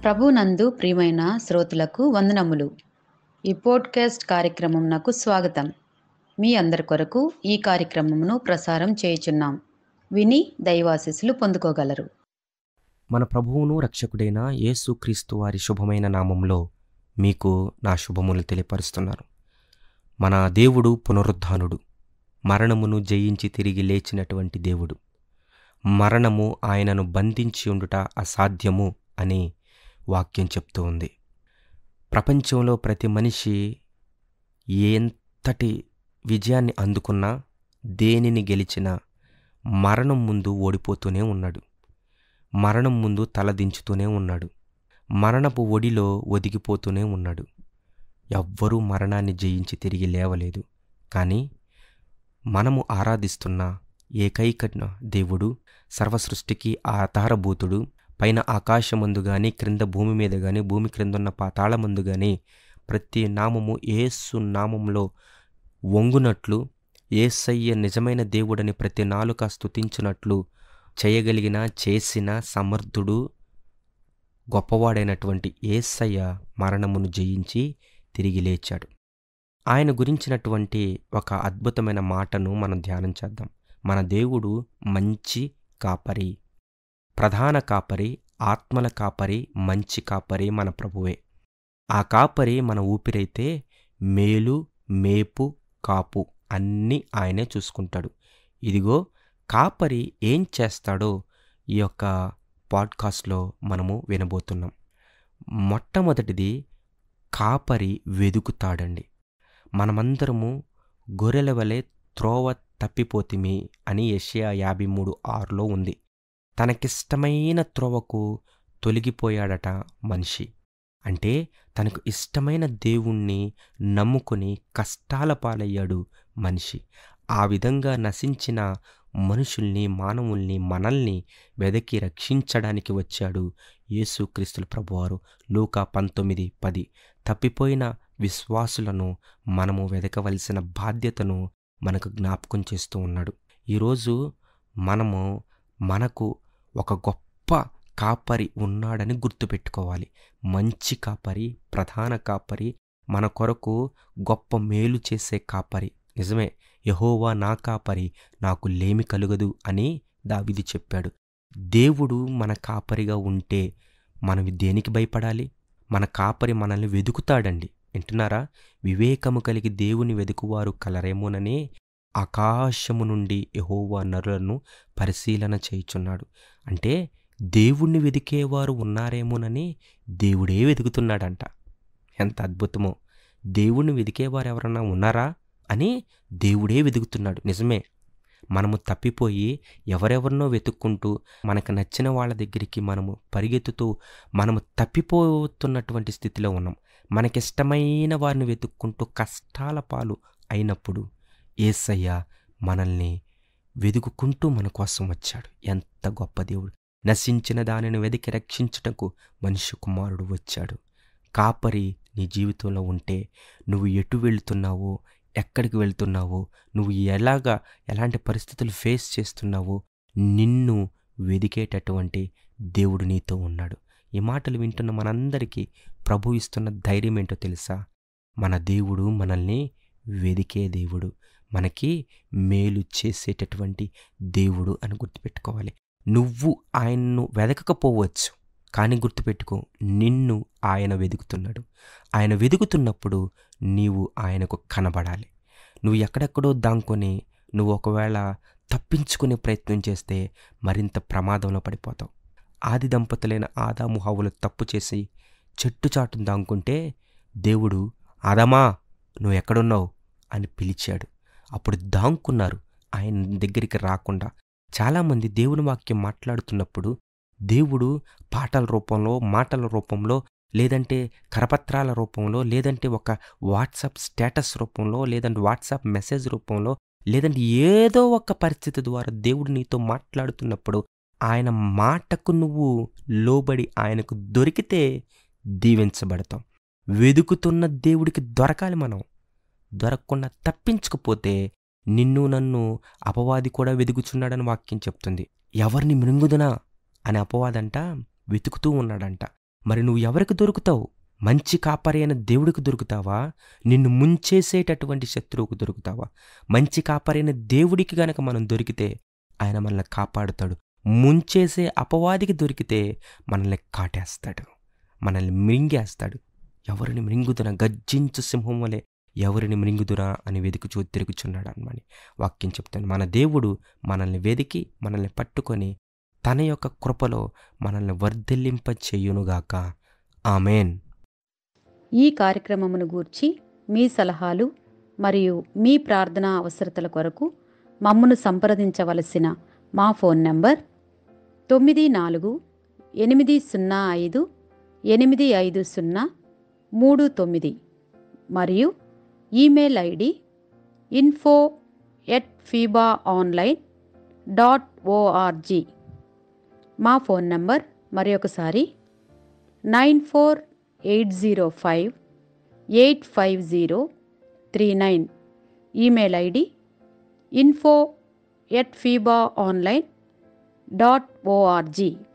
ప్రభునందు ప్రియమైన శ్రోతలకు వందనములు. ఈ పోడ్కాస్ట్ కార్యక్రమంనకు స్వాగతం. మీ అందరి కొరకు ఈ కార్యక్రమమును ప్రసారం చేయుచున్నాం. విని దైవాశీస్సులు పొందుకోగలరు. మన ప్రభువును రక్షకుడైన యేసుక్రీస్తు వారి శుభమైన నామంలో మీకు నా శుభములు తెలియపరుస్తున్నాను. మన దేవుడు పునరుద్ధానుడు, మరణమును జయించి తిరిగి లేచినటువంటి దేవుడు. మరణము ఆయనను బంధించి ఉండుట అసాధ్యము అని వాక్యం చెప్తూ ఉంది. ప్రపంచంలో ప్రతి మనిషి ఎంతటి విజయాన్ని అందుకున్నా, దేనిని గెలిచినా మరణం ముందు ఓడిపోతూనే ఉన్నాడు. మరణం ముందు తలదించుతూనే ఉన్నాడు. మరణపు ఒడిలో ఒదిగిపోతూనే ఉన్నాడు. ఎవ్వరూ మరణాన్ని జయించి తిరిగి లేవలేదు. కానీ మనము ఆరాధిస్తున్న ఏకైక దేవుడు, సర్వసృష్టికి ఆధారభూతుడు, పైన ఆకాశమందు గాని, క్రింద భూమి మీద గాని, భూమి క్రిందున్న పాతాళమందు గాని ప్రతి నామము యేసు నామంలో వంగునట్లు, యేసయ్య నిజమైన దేవుడని ప్రతి నాలుక స్తుతించినట్లు చేయగలిగిన, చేసిన సమర్థుడు, గొప్పవాడైనటువంటి యేసయ్య మరణమును జయించి తిరిగి లేచాడు. ఆయన గురించినటువంటి ఒక అద్భుతమైన మాటను మనం ధ్యానం చేద్దాం. మన దేవుడు మంచి కాపరి, ప్రధాన కాపరి, ఆత్మల కాపరి, మంచి కాపరి మన ప్రభువే. ఆ కాపరి మన ఊపిరైతే మేలు, మేపు, కాపు అన్నీ ఆయనే చూసుకుంటాడు. ఇదిగో కాపరి ఏం చేస్తాడో ఈ యొక్క పాడ్కాస్ట్లో మనము వినబోతున్నాం. మొట్టమొదటిది, కాపరి వెదుకుతాడండి. మనమందరము గొర్రెల వలె త్రోవ తప్పిపోతిమి అని యెషయా 53:6లో ఉంది. తనకిష్టమైన త్రోవకు తొలగిపోయాడట మనిషి. అంటే తనకు ఇష్టమైన దేవుణ్ణి నమ్ముకొని కష్టాల పాలయ్యాడు మనిషి. ఆ విధంగా నశించిన మనుషుల్ని, మానవుల్ని, మనల్ని వెదకి రక్షించడానికి వచ్చాడు యేసుక్రీస్తుల ప్రభువారు. లూకా 19:10. తప్పిపోయిన విశ్వాసులను మనము వెదకవలసిన బాధ్యతను మనకు జ్ఞాపకం చేస్తూ ఉన్నాడు. ఈరోజు మనకు ఒక గొప్ప కాపరి ఉన్నాడని గుర్తుపెట్టుకోవాలి. మంచి కాపరి, ప్రధాన కాపరి, మన కొరకు గొప్ప మేలు చేసే కాపరి. నిజమే, యెహోవా నా కాపరి, నాకు లేమి కలుగదు అని దావీదు చెప్పాడు. దేవుడు మన కాపరిగా ఉంటే మనం దేనికి భయపడాలి? మన కాపరి మనల్ని వెదుకుతాడండి. వింటున్నారా? వివేకము కలిగి దేవుని వెదుకువారు కలరేమోనని ఆకాశము నుండి యెహోవా నరులను పరిశీలన చేయుచున్నాడు. అంటే దేవుణ్ణి వెదికేవారు ఉన్నారేమోనని దేవుడే వెతుకుతున్నాడంట. ఎంత అద్భుతమో! దేవుణ్ణి వెదికేవారు ఎవరన్నా ఉన్నారా అని దేవుడే వెతుకుతున్నాడు. నిజమే, మనము తప్పిపోయి ఎవరెవరినో వెతుక్కుంటూ మనకు నచ్చిన వాళ్ళ దగ్గరికి మనము పరిగెత్తుతూ మనము తప్పిపోతున్నటువంటి స్థితిలో ఉన్నాం. మనకిష్టమైన వారిని వెతుక్కుంటూ కష్టాల పాలు అయినప్పుడు యేసయ్య మనల్ని వెతుక్కుంటూ మన కోసం వచ్చాడు. ఎంత గొప్ప దేవుడు! నశించిన దానిని వెదికి రక్షించుటకు మనిషి కుమారుడు వచ్చాడు. కాపరి నీ జీవితంలో ఉంటే నువ్వు ఎటు వెళుతున్నావో, ఎక్కడికి వెళ్తున్నావో, నువ్వు ఎలాంటి పరిస్థితులు ఫేస్ చేస్తున్నావో నిన్ను వెదికేటటువంటి దేవుడు నీతో ఉన్నాడు. ఈ మాటలు వింటున్న మనందరికీ ప్రభు ఇస్తున్న ధైర్యం ఏంటో తెలుసా? మన దేవుడు మనల్ని వెదికే దేవుడు, మనకి మేలు చేసేటటువంటి దేవుడు అని గుర్తుపెట్టుకోవాలి. నువ్వు ఆయన్ను వెదకకపోవచ్చు, కానీ గుర్తుపెట్టుకో, నిన్ను ఆయన వెదుకుతున్నాడు. ఆయన వెదుకుతున్నప్పుడు నీవు ఆయనకు కనబడాలి. నువ్వు ఎక్కడెక్కడో దాంకొని నువ్వు ఒకవేళ తప్పించుకునే ప్రయత్నం చేస్తే మరింత ప్రమాదంలో పడిపోతావు. ఆది దంపతులైన ఆదాము హవ్వలు తప్పు చేసి చెట్టు చాటును దాంకుంటే దేవుడు, ఆదామా నువ్వు ఎక్కడున్నావు అని పిలిచాడు. అప్పుడు దాంకున్నారు, ఆయన దగ్గరికి రాకుండా. చాలామంది దేవుని వాక్యం మాట్లాడుతున్నప్పుడు దేవుడు పాటల రూపంలో, మాటల రూపంలో, లేదంటే కరపత్రాల రూపంలో, లేదంటే ఒక వాట్సాప్ స్టేటస్ రూపంలో, లేదంటే వాట్సాప్ మెసేజ్ రూపంలో, లేదంటే ఏదో ఒక పరిస్థితి ద్వారా దేవుడు నీతో మాట్లాడుతున్నప్పుడు ఆయన మాటకు నువ్వు లోబడి ఆయనకు దొరికితే దీవించబడతాం. వెదుకుతున్న దేవుడికి దొరకాలి. మనం దొరకకుండా తప్పించకపోతే నిన్ను నన్ను అపవాది కూడా వెదుకుచున్నాడని వాక్యం చెప్తుంది. ఎవరిని మృంగుదునా అని అపవాదంట వెతుకుతూ ఉన్నాడంట. మరి నువ్వు ఎవరికి దొరుకుతావు? మంచి కాపరి అయిన దేవుడికి దొరుకుతావా? నిన్ను ముంచేసేటటువంటి శత్రువుకు దొరుకుతావా? మంచి కాపరి అయిన దేవుడికి గనక మనం దొరికితే ఆయన మనల్ని కాపాడుతాడు. ముంచేసే అపవాదికి దొరికితే మనల్ని కాటేస్తాడు, మనల్ని మృంగేస్తాడు. ఎవరిని మృంగుదునా? గర్జించు సింహం వలె ఎవరిని మృంగుదునా అని తిరుగుచున్నాడు అన్నమాట. వాక్యం చెప్తాను. మన దేవుడు మనల్ని వెదికి మనల్ని పట్టుకొని తన యొక్క కృపలో మనల్ని వర్ధిల్లింప చేయునుగాక. ఆమేన్. ఈ కార్యక్రమమును గూర్చి మీ సలహాలు మరియు మీ ప్రార్థనా అవసరతల కొరకు మమ్మను సంప్రదించవలసిన మా ఫోన్ నంబర్ 948585085039 మరియు ఈమెయిల్ ఐడి info@fibaonline.org. మా ఫోన్ నంబర్ మరొకసారి 9480585039. Email ID info@fibaonline.org.